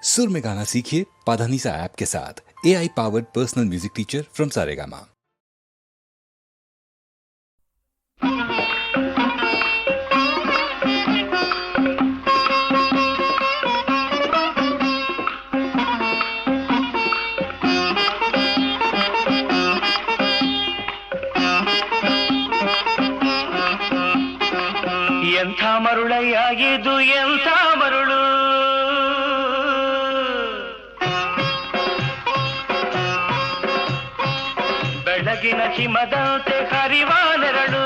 सुर में गाना सीखिए पाधानीसा ऐप के साथ। AI powered personal music teacher from Saregama. ಎಂಥ ಮರುಳಯ್ಯಾಗಿದು ಎಂಥ ಮರುಳು, ಬೆಳಗಿನ ಹಿಮದಂತೆ ಹರಿವ ನೆರಳು,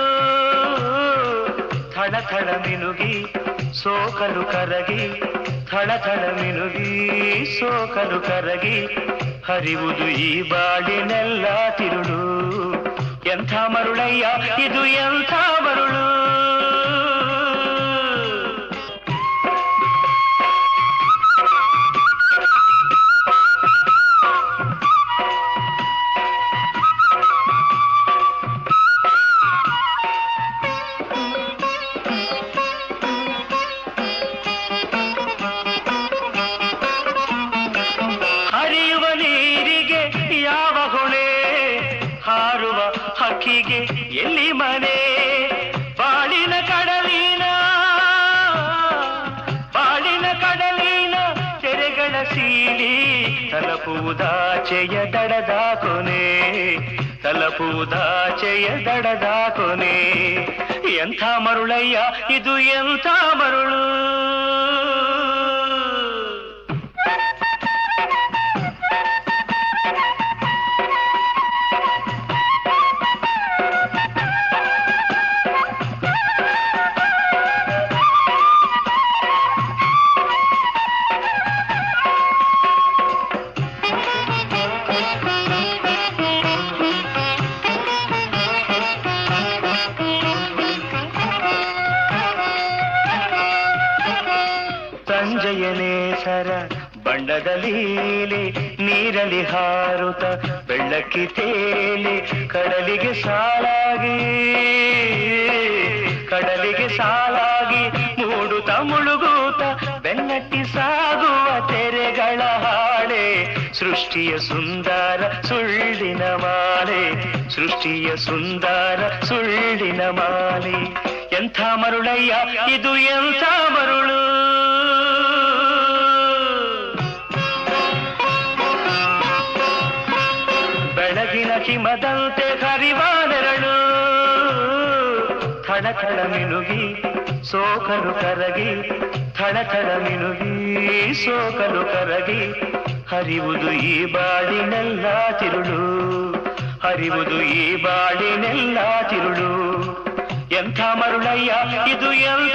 ಥಳ ಥಳ ಮಿನುಗಿ ಸೋಕಲು ಕರಗಿ, ಥಳ ಥಳ ಮಿನುಗಿ ಸೋಕಲು ಕರಗಿ, ಹರಿವುದು ಈ ಬಾಳಿನೆಲ್ಲ ತಿರುಳು. ಎಂಥ ಮರುಳಯ್ಯ ಇದು ಎಂಥ ಮರುಳು. ಹಕ್ಕಿಗೆ ಎಲ್ಲಿ ಮನೆ, ಬಾಳಿನ ಕಡಲಿನ ತೆರೆಗಳ ಸೀಲಿ, ತಲಪುವುದಾಚೆಯ ದಡದ ಕೊನೆ, ತಲಪುವುದಾಚೆಯ ದಡದ ಕೊನೆ. ಎಂಥ ಮರುಳಯ್ಯ ಇದು ಎಂಥ ಮರುಳು. ಸಂಜಯನೇ ಸರ ಬಣ್ಣದ ಲೀಲೆ, ನೀರಲಿ ಹಾರುತ್ತ ಬೆಳ್ಳಕ್ಕಿ ತೇಲಿ, ಕಡಲಿಗೆ ಸಾಲಾಗಿ ಮೂಡುತ್ತ ಮುಳುಗೂತ ಬೆನ್ನಟ್ಟಿ ಸಾಗುವ ತೆರೆಗಳ ಹಾಡೆ, ಸೃಷ್ಟಿಯ ಸುಂದರ ಸುಳ್ಳಿನ ಮಾಲೆ, ಸೃಷ್ಟಿಯ ಸುಂದರ ಸುಳ್ಳಿನ ಮಾಲೆ. ಎಂಥ ಮರುಳಯ್ಯ ಇದು ಎಂಥ ಮರುಳು. ಬೆಳಗಿನ ಹಿಮದಂತೆ ಹರಿವ ನೆರಳು, ಥಳ ಥಳ ಮಿನುಗಿ ಸೋಕಲು ಕರಗಿ, ಥಳ ಥಳ ಮಿನುಗಿ ಸೋಕಲು ಕರಗಿ, ಹರಿವುದು ಈ ಬಾಳಿನೆಲ್ಲ ತಿರುಳು, ಹರಿವುದು ಈ ಬಾಳಿನೆಲ್ಲ ತಿರುಳು. ಎಂಥ ಮರುಳಯ್ಯ ಇದು ಎಂಥ